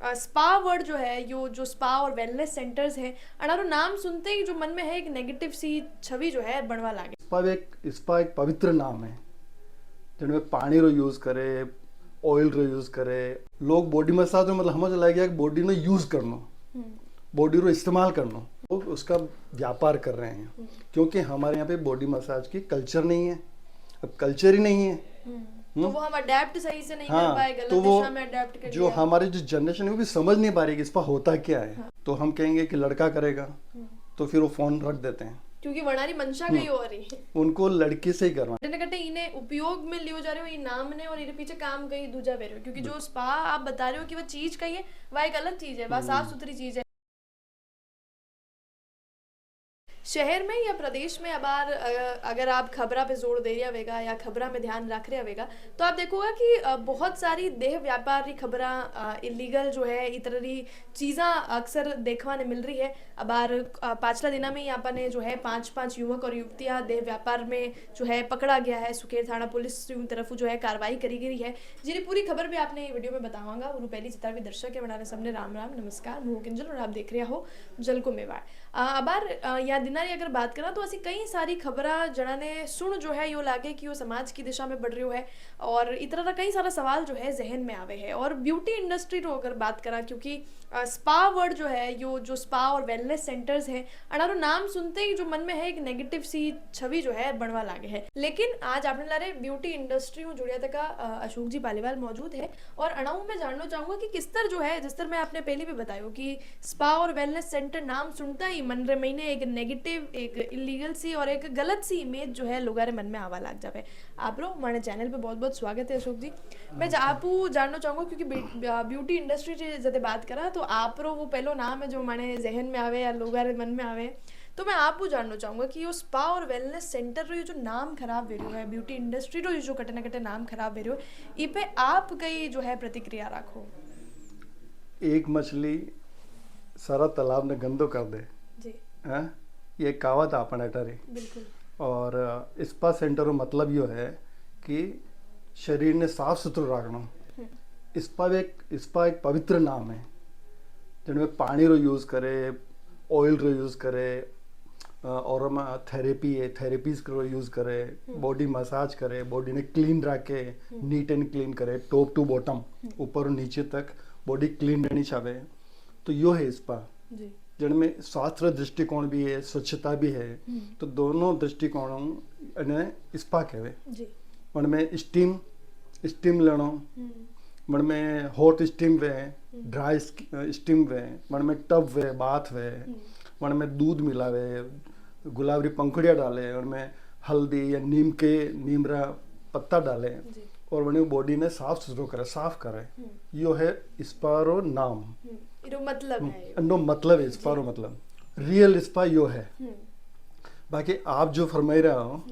Spa word जो है जो स्पा और वेलनेस सेंटर्स हैं अनारो नाम सुनते ही जो मन में है एक नेगेटिव सी छवि जो है बनवा लागे। स्पा एक पवित्र नाम है जिनमें पानी रो यूज करे, ऑयल रो यूज करे। लोग बॉडी मसाज में मतलब समझ लग गया कि बॉडी नो यूज करनो, बॉडी रो इस्तेमाल करनो, लोग उसका व्यापार कर रहे हैं क्योंकि हमारे यहाँ पे बॉडी मसाज की कल्चर नहीं है। अब कल्चर ही नहीं है तो वो हम अडेप्ट सही से नहीं कर हाँ, पाए, गलत तो वो दिशा में अडेप्ट कर जो लिया। हमारी जो जनरेशन है वो भी समझ नहीं पा रही कि स्पा होता क्या है। हाँ। तो हम कहेंगे कि लड़का करेगा तो फिर वो फोन रख देते हैं, क्योंकि वणारी मंशा कहीं और रही है। उनको लड़की से ही करवा। कटे न कटे इन्हें उपयोग में लियो जा रहे हो, ये नाम ने और इनके पीछे काम कहीं दूजा वे रहे हो, क्योंकि जो स्पा आप बता रहे हो कि वह चीज कही है, वह एक अलग चीज है, वह साफ सुथरी चीज है। शहर में या प्रदेश में अगर आप खबरा पे जोर दे रहा वेगा या खबरा में ध्यान रख रहा वेगा तो आप देखोगा कि बहुत सारी देह व्यापार री खबरा इलीगल जो है इतर चीज़ा अक्सर देखवा ने मिल रही है। अबार पाछला दिना में ही आपने जो है 5 युवक और युवतियां देह व्यापार में जो है पकड़ा गया है। सुकेर थाना पुलिस तरफ जो है कार्रवाई करी गई है, जिसकी पूरी खबर भी आपने वीडियो में बताऊंगा। वो पहली जितना भी दर्शक है बनाने सबने राम राम नमस्कार, मुँह किंजल और आप देख रहे हो जल को मेवाड़। अबार या दिनारी अगर बात करा तो ऐसी कई सारी खबरा जड़ा ने सुन जो है यो लागे कि वो समाज की दिशा में बढ़ रही है और इतना कई सारा सवाल जो है जहन में आवे है। और ब्यूटी इंडस्ट्री रो अगर बात करा, क्योंकि स्पा वर्ड जो है जो स्पा और वेलनेस सेंटर्स हैं अनारो नाम सुनते ही जो मन में है एक नेगेटिव सी छवि जो है बनवा लागे है। लेकिन आज आपने लारे ब्यूटी इंडस्ट्री में जुड़िया तक अशोक जी पालीवाल मौजूद है और अणाऊ में जानना चाहूंगा कि किस तरह जो है, जिस तरह मैं आपने पहले भी बताया कि स्पा और वेलनेस सेंटर नाम सुनता ही मन रे महीने एक नेगेटिव, एक इलीगल सी और एक गलत सी इमेज जो है लोगों रे मन में आवा लग जावे। आप रो हमारे चैनल पे बहुत बहुत स्वागत है अशोक जी। मैं आपू जानना चाहूंगा क्योंकि ब्यूटी इंडस्ट्री जब बात करा तो आप रो वो पहलो नाम है जो माने जहन में आवे या लोगों रे मन में आवे। तो मैं आपको जानना चाहूंगा कि ये स्पा और वेलनेस सेंटर रो ये जो नाम खराब वेरियो है, ब्यूटी इंडस्ट्री रो ये जो कटे न कटे नाम खराब वेरियो, इ पे आप कई जो है प्रतिक्रिया रखो। एक मछली सारा तालाब ने गंदो कर दे जी है, ये कहावत आपने टरी। बिल्कुल। और स्पा सेंटर रो मतलब यो है कि शरीर ने साफ सुथरो रखना। स्पा एक पवित्र नाम है जिनमें पानी रो यूज करे, ऑयल रो यूज करे और थेरेपी है, थेरेपीज रो यूज करे, बॉडी मसाज करे, बॉडी ने क्लीन रखे, नीट एंड क्लीन करे, टॉप टू बॉटम, ऊपर और नीचे तक बॉडी क्लीन रहनी चाहिए। तो यो है स्पा जी। जिनमें स्वास्थ्य दृष्टिकोण भी है, स्वच्छता भी है। तो दोनों दृष्टिकोणों ने स्पा कहवे। जी। मन में स्टीम लेनो, मन में हॉट स्टीम वे, ड्राई स्टीम वे, मन में टब वे, बाथ वे, मन में दूध मिलावे, गुलाबरी पंखुड़िया डाले और में हल्दी या नीम रा पत्ता डाले और वही बॉडी ने साफ सुथरो करे, साफ करे। यो है स्पा नाम, इरो मतलब है, नो मतलब है स्पा मतलब रियल स्पा यो है। बाकी आप जो फरमाई रहा हो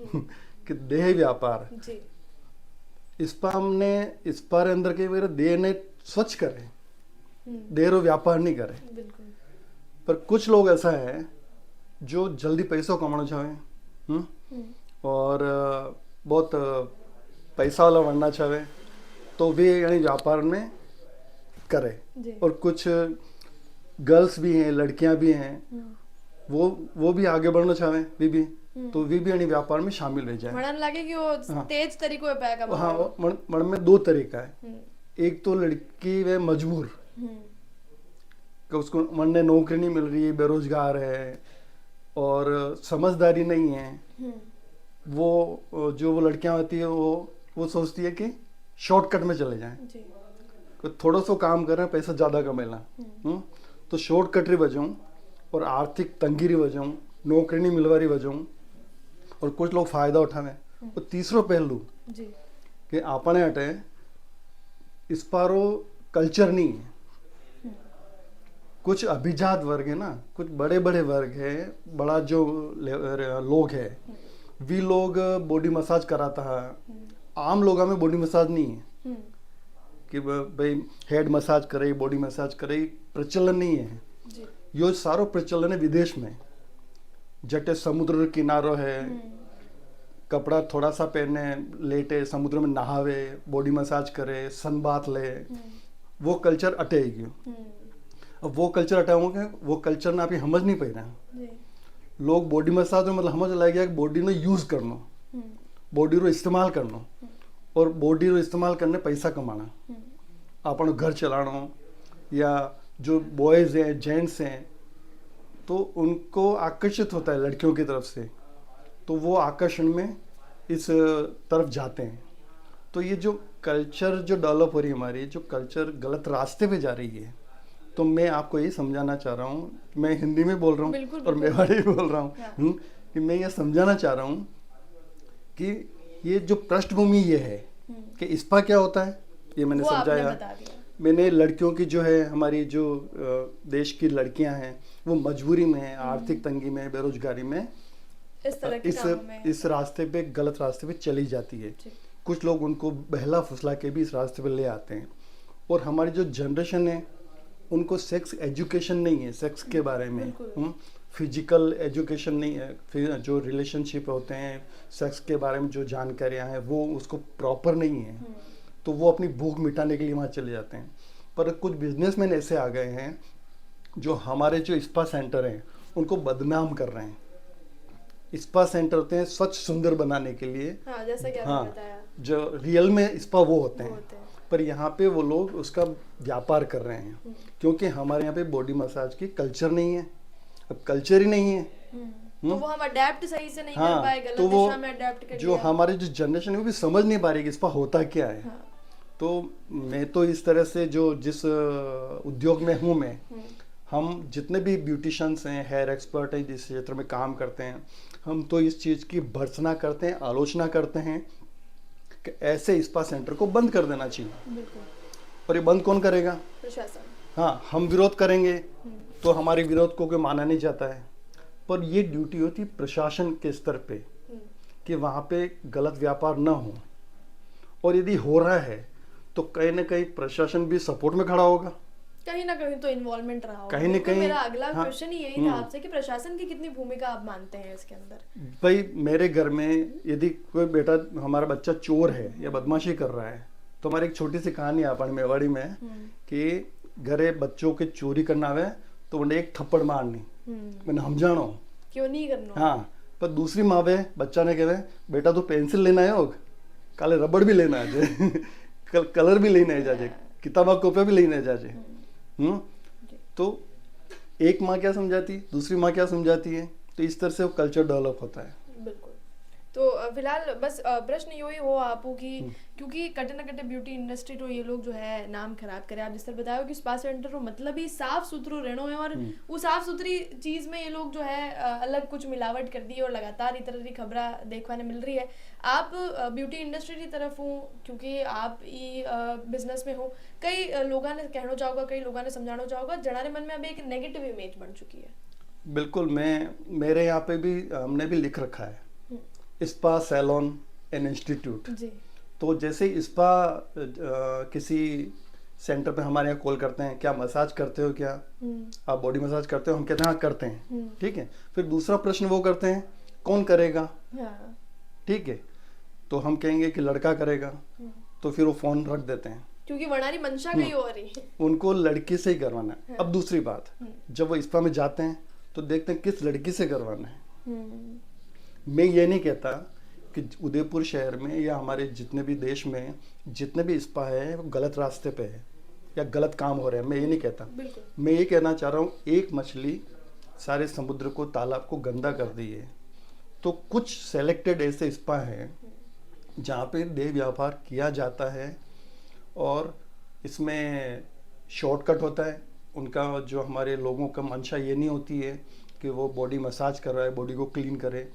कि देह व्यापार, स्पा हमने स्पा रे अंदर के मेरे देह ने स्वच्छ करे, देह रो व्यापार नहीं करे। बिल्कुल। पर कुछ लोग ऐसा है जो जल्दी पैसों कमाना चाहे और बहुत पैसा वाला बनना चाहे तो वे यानी व्यापार में करे। और कुछ गर्ल्स भी हैं, लड़कियां भी हैं, वो भी आगे बढ़ना चाहे भी तो वे भी यानी व्यापार में शामिल रह जाए। मन लगे कि वो तेज तरीकों पे पैसा कमा। हाँ, मन में दो तरीका है। एक तो लड़की वे मजबूर कि उसको मन ने नौकरी नहीं मिल रही है, बेरोजगार है और समझदारी नहीं है। वो लड़कियां होती है वो सोचती है कि शॉर्टकट में चले जाएं, तो थोड़ा सा काम कर रहे हैं, पैसा ज़्यादा कमेला। तो शॉर्टकट री वजह और आर्थिक तंगी री वजह, नौकरी नहीं मिलवा रही वजह और कुछ लोग फायदा उठावे। और तीसरो पहलू कि आपने हटे स्पारो कल्चर नहीं है। कुछ अभिजात वर्ग है ना, कुछ बड़े बड़े वर्ग है, बड़ा जो लोग है, वी लोग बॉडी मसाज कराता है। आम लोगों में बॉडी मसाज नहीं है कि भाई हेड मसाज करे, बॉडी मसाज करे, प्रचलन नहीं है। यो सारो प्रचलन है विदेश में, जटे समुद्र किनारो है, कपड़ा थोड़ा सा पहने, लेटे, समुद्र में नहावे, बॉडी मसाज करे, सन बाथ ले, वो कल्चर अटे गयो। अब वो कल्चर हटाओगे, वो कल्चर ना आप समझ नहीं पाए रहे। जी। लोग बॉडी मसाज में मतलब समझ लग गया कि बॉडी ने यूज करना, बॉडी रो इस्तेमाल करना, और बॉडी रो इस्तेमाल करने पैसा कमाना, अपन घर चलाना, या जो बॉयज हैं जेंट्स हैं तो उनको आकर्षित होता है लड़कियों की तरफ से, तो वो आकर्षण में इस तरफ जाते हैं। तो ये जो कल्चर जो डेवलप हो रही है हमारी, जो कल्चर गलत रास्ते पे जा रही है, तो मैं आपको ये समझाना चाह रहा हूँ, मैं हिंदी में बोल रहा हूँ बिल्कुल, और बिल्कुल। मेवाड़ी में बोल रहा हूँ, हाँ। कि मैं ये समझाना चाह रहा हूँ कि ये जो पृष्ठभूमि ये है कि स्पा क्या होता है, ये मैंने वो आपने समझाया। बता दिया। मैंने लड़कियों की जो है, हमारी जो देश की लड़कियां हैं वो मजबूरी में, आर्थिक तंगी में, बेरोजगारी में इस तरह के कामों में इस रास्ते पे, गलत रास्ते पे चली जाती है। जी। कुछ लोग उनको बहला फुसला के भी इस रास्ते पे ले आते हैं। और हमारी जो जनरेशन है उनको सेक्स एजुकेशन नहीं है, सेक्स के बारे में बिल्कुल। फिजिकल एजुकेशन नहीं है, फिर जो रिलेशनशिप होते हैं, सेक्स के बारे में जो जानकारियां हैं वो उसको प्रॉपर नहीं है, तो वो अपनी भूख मिटाने के लिए वहाँ चले जाते हैं। पर कुछ बिजनेसमैन ऐसे आ गए हैं जो हमारे जो स्पा सेंटर हैं उनको बदनाम कर रहे हैं। स्पा सेंटर होते हैं स्वच्छ सुंदर बनाने के लिए, हाँ, जैसा कि आपने हाँ, बताया। जो रियल में स्पा वो होते वो हैं, होते हैं। पर यहाँ पे वो लोग उसका व्यापार कर रहे हैं, क्योंकि हमारे यहाँ पे बॉडी मसाज की कल्चर नहीं है। अब कल्चर ही नहीं है, तो वो हम अडेप्ट सही से नहीं कर हाँ, पाए, गलत तो वो दिशा में अडेप्ट कर जो लिया। हमारी जो जनरेशन है वो भी समझ नहीं पा रही कि इस पर होता क्या है। हाँ। तो मैं तो इस तरह से जो जिस उद्योग में हूँ मैं, हम जितने भी ब्यूटिशियंस हैं, हेयर एक्सपर्ट हैं, जिस क्षेत्र में काम करते हैं, हम तो इस चीज़ की भर्त्सना करते हैं, आलोचना करते हैं कि ऐसे स्पा सेंटर को बंद कर देना चाहिए। बिल्कुल। और ये बंद कौन करेगा? प्रशासन। हाँ, हम विरोध करेंगे तो हमारे विरोध को कोई माना नहीं जाता है, पर ये ड्यूटी होती प्रशासन के स्तर पे कि वहाँ पे गलत व्यापार ना हो, और यदि हो रहा है तो कहीं ना कहीं प्रशासन भी सपोर्ट में खड़ा होगा, कहीं ना कहीं तो इन्वॉल्वमेंट रहा होगा। कहीं ना बिल्कुल, कहीं। मेरा अगला हाँ, क्वेश्चन ही यही था आपसे कि प्रशासन की कितनी भूमिका आप मानते हैं इसके अंदर? भाई मेरे घर में यदि कोई बेटा, हमारा बच्चा चोर है या बदमाशी कर रहा है, तो हमारी एक छोटी सी कहानी है अपन मेवाड़ी में कि घरे बच्चों के चोरी करना आवे तो उन्हें एक थप्पड़ मारनी, मैंने हम जानो क्यों नहीं करना? हाँ। पर दूसरी माँ वे बच्चा ने कहे बेटा तू पेंसिल लेना है, काले रबड़ भी लेना है कलर भी लेना है जाजे, किताबा कॉपियां भी लेना है जाजे। तो एक माँ क्या समझाती, दूसरी माँ क्या समझाती है, तो इस तरह से वो कल्चर डेवलप होता है। बिल्कुल। तो फिलहाल बस प्रश्न यो ही हो आपको कि क्योंकि कटे न कटे ब्यूटी इंडस्ट्री तो ये लोग जो है नाम खराब करे, आप जिस तरह बताया कि स्पा सेंटर मतलब ही साफ सुथरो रहना है, और वो साफ सुथरी चीज में ये लोग जो है अलग कुछ मिलावट कर दी, और लगातार इस तरह की खबरें देखने मिल रही है। आप ब्यूटी इंडस्ट्री की तरफ हो, क्योंकि आप ये बिजनेस में हो, कई लोगों ने कहना चाहोगा, कई लोगों ने समझाना चाहोगा, जनारे मन में अभी एक नेगेटिव इमेज बन चुकी है। बिल्कुल, मेरे यहाँ पे भी हमने भी लिख रखा है स्पा सैलून एंड इंस्टीट्यूट। तो जैसे स्पा किसी सेंटर पे हमारे यहाँ कॉल करते हैं, क्या मसाज करते हो, क्या आप बॉडी मसाज करते हो, हम कहते हैं हाँ करते हैं, ठीक है। फिर दूसरा प्रश्न वो करते हैं कौन करेगा, ठीक है, तो हम कहेंगे कि लड़का करेगा, तो फिर वो फोन रख देते हैं, क्योंकि वनारी मंशा कहीं और ही उनको लड़की से ही करवाना है। अब दूसरी बात, जब वो स्पा में जाते हैं तो देखते हैं किस लड़की से करवाना है। मैं ये नहीं कहता कि उदयपुर शहर में या हमारे जितने भी देश में जितने भी स्पा है वो गलत रास्ते पे है या गलत काम हो रहे हैं, मैं ये नहीं कहता। मैं ये कहना चाह रहा हूँ एक मछली सारे समुद्र को, तालाब को गंदा कर दी है। तो कुछ सेलेक्टेड ऐसे स्पा हैं जहाँ पे देह व्यापार किया जाता है और इसमें शॉर्टकट होता है। उनका जो हमारे लोगों का मंशा ये नहीं होती है कि वो बॉडी मसाज कर रहा है, बॉडी को क्लीन करे।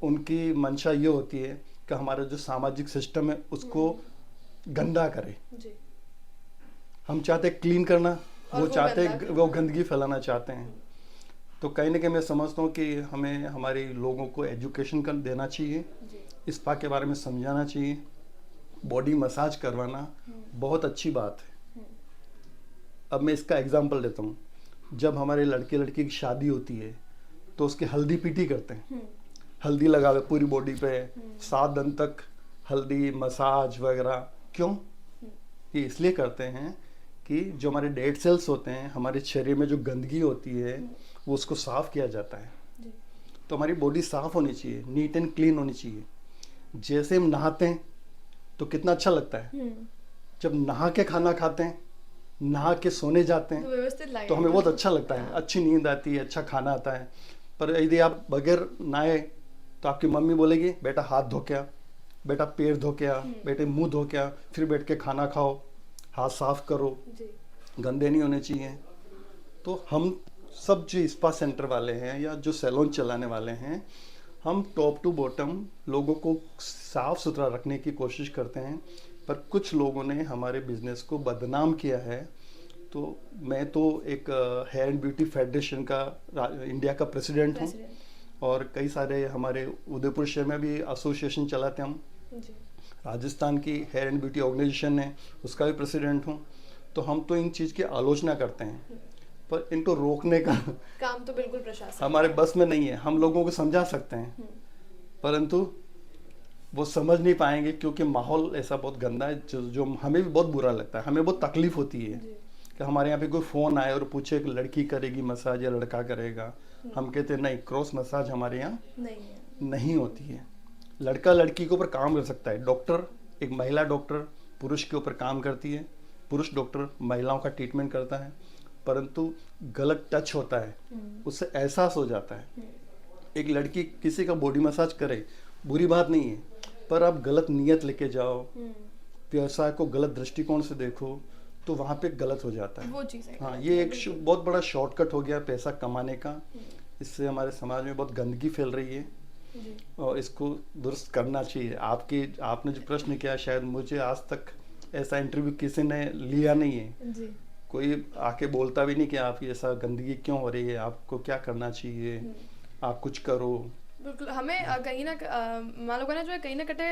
उनकी मंशा ये होती है कि हमारा जो सामाजिक सिस्टम है उसको गंदा करे। हम चाहते क्लीन करना, वो चाहते वो गंदगी फैलाना चाहते हैं। तो कहीं ना कहीं मैं समझता हूँ कि हमें हमारे लोगों को एजुकेशन कर देना चाहिए, स्पा के बारे में समझाना चाहिए। बॉडी मसाज करवाना बहुत अच्छी बात है। अब मैं इसका एग्जांपल देता हूँ। जब हमारे लड़के लड़की की शादी होती है तो उसकी हल्दी पीटी करते हैं, हल्दी लगावे पूरी बॉडी पे, 7 दिन तक हल्दी मसाज वगैरह। क्यों? ये इसलिए करते हैं कि जो हमारे डेड सेल्स होते हैं, हमारे शरीर में जो गंदगी होती है वो उसको साफ किया जाता है। जी। तो हमारी बॉडी साफ होनी चाहिए, नीट एंड क्लीन होनी चाहिए। जैसे हम नहाते हैं तो कितना अच्छा लगता है, जब नहा के खाना खाते हैं, नहा के सोने जाते तो हैं व्यवस्थित तो हमें लगेगा। बहुत अच्छा लगता है, अच्छी नींद आती है, अच्छा खाना आता है। पर यदि आप बगैर नहाए तो आपकी मम्मी बोलेगी बेटा हाथ धो के आ, बेटा पैर धो के आ, बेटे मुंह धो के आ, फिर बैठ के खाना खाओ, हाथ साफ करो, जी। गंदे नहीं होने चाहिए। तो हम सब जो स्पा सेंटर वाले हैं या जो सैलून चलाने वाले हैं, हम टॉप टू बॉटम लोगों को साफ सुथरा रखने की कोशिश करते हैं। पर कुछ लोगों ने हमारे बिजनेस को बदनाम किया है। तो मैं तो एक हेयर एंड ब्यूटी फेडरेशन का इंडिया का प्रेसिडेंट हूँ, और कई सारे हमारे उदयपुर शहर में भी एसोसिएशन चलाते हैं हम। जी। राजस्थान की हेयर एंड ब्यूटी ऑर्गेनाइजेशन है, उसका भी प्रेसिडेंट हूँ। तो हम तो इन चीज़ की आलोचना करते हैं, पर इनको रोकने का काम तो बिल्कुल प्रशासन हमारे बस में नहीं है। हम लोगों को समझा सकते हैं, परंतु वो समझ नहीं पाएंगे, क्योंकि माहौल ऐसा बहुत गंदा है जो हमें भी बहुत बुरा लगता है, हमें बहुत तकलीफ होती है जी। कि हमारे यहाँ पे कोई फ़ोन आए और पूछे कि लड़की करेगी मसाज या लड़का करेगा। हम कहते हैं नहीं, क्रॉस मसाज हमारे यहाँ नहीं है। नहीं होती है। लड़का लड़की के ऊपर काम कर सकता है, डॉक्टर एक महिला डॉक्टर पुरुष के ऊपर काम करती है, पुरुष डॉक्टर महिलाओं का ट्रीटमेंट करता है, परंतु गलत टच होता है, उससे एहसास हो जाता है। एक लड़की किसी का बॉडी मसाज करे, बुरी बात नहीं है, पर आप गलत नियत लेके जाओ, व्यवसाय को गलत दृष्टिकोण से देखो, तो वहाँ पे गलत हो जाता है। वो चीज़ है। हाँ, ये एक बहुत बड़ा शॉर्टकट हो गया पैसा कमाने का। इससे हमारे समाज में बहुत गंदगी फैल रही है, जी। और इसको दुरुस्त करना चाहिए। आपने जो प्रश्न किया, शायद मुझे आज तक ऐसा इंटरव्यू किसी ने लिया नहीं है। जी। कोई आके बोलता भी नहीं कि आप ये ऐसा गंदगी क्यों हो रही है, आपको क्या करना चाहिए, आप कुछ करो। बिल्कुल हमें कहीं ना मान लो ना जो है कहीं ना कटे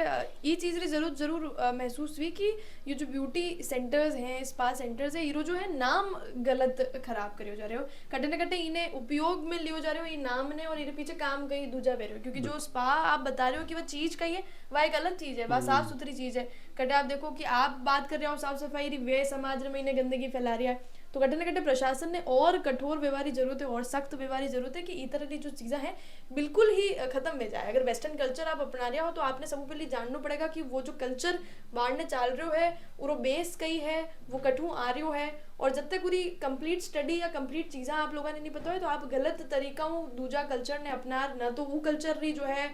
ये चीज़ री जरूर महसूस हुई कि ये जो ब्यूटी सेंटर्स हैं, स्पा सेंटर्स है, ये जो है नाम गलत खराब करे जा रहे हो, कटे ना कटे इन्हें उपयोग में लियो जा रहे हो ये नाम ने, और इनके पीछे काम कहीं दूजा बे रहे हो। क्योंकि जो स्पा आप बता रहे हो कि वह चीज़ कही है, वह एक अलग चीज़ है, वह साफ सुथरी चीज़ है। कटे आप देखो कि आप बात कर रहे हो साफ सफाई री, वे समाज में इन्हें गंदगी फैला रही है। तो कटे ना कटे प्रशासन ने और कठोर व्यवहार की जरूरत है, और सख्त व्यवहार की जरूरत है कि इस तरह की जो चीज़ें हैं बिल्कुल ही खत्म हो जाए। अगर वेस्टर्न कल्चर आप अपना रहे हो तो आपने सबसे पहले जानना पड़ेगा कि वो जो कल्चर बाढ़ने चाल रहे हो है वो बेस कई है, वो कठू आ रही है। और जब तक पूरी कंप्लीट स्टडी या कंप्लीट चीज़ें आप लोगों ने नहीं पता है तो आप गलत तरीका दूजा कल्चर ने अपना ना, तो वो कल्चर री जो है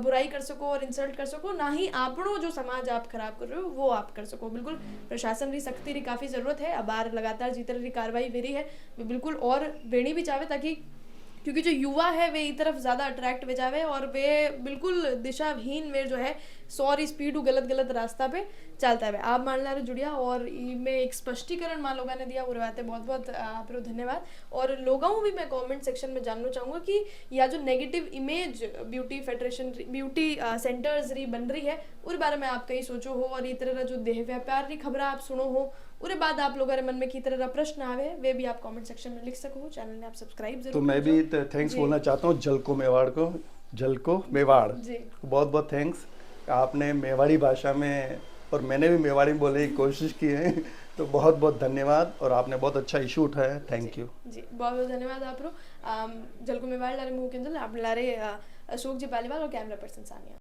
बुराई कर सको और इंसल्ट कर सको, ना ही आपनो जो समाज आप खराब कर रहे हो वो आप कर सको। बिल्कुल प्रशासन री सख्ती री काफ़ी ज़रूरत है। अब लगातार जिस तरह की कार्रवाई हो रही है वो बिल्कुल और बेनी भी चाहे, ताकि क्योंकि जो युवा है वे इस तरफ ज़्यादा अट्रैक्ट हो जावे और वे बिल्कुल दिशाहीन वे जो है सॉरी स्पीड गलत रास्ता पे चलता है। आप मान ला रहे जुड़िया, और में एक स्पष्टीकरण मान लोगों ने दिया, वो बातें बहुत बहुत आप धन्यवाद। और लोगों भी मैं कमेंट सेक्शन में जानना चाहूँगा कि यह जो negative image beauty federation beauty centres री बन रही है उस बारे में आप कहीं सोचो हो, और इस तरह जो देह व्यापार की खबर आप सुनो हो, उसके बाद आप लोगों के मन में की तरह प्रश्न आवे वे भी आप कमेंट सेक्शन में लिख सको। चैनल ने आप सब्सक्राइब जरूर। तो मैं भी थैंक्स बोलना चाहता हूँ जलको मेवाड़ जी। बहुत बहुत थैंक्स। आपने मेवाड़ी भाषा में, और मैंने भी मेवाड़ी में बोलने की कोशिश की है, तो बहुत बहुत धन्यवाद। और आपने बहुत अच्छा इशू उठाया, थैंक यू जी। बहुत बहुत धन्यवाद आप जलको मेवाड़ लारे मुँह केंद्र आप लारे अशोक जी पालीवाल और कैमरा पर्सन सानिया।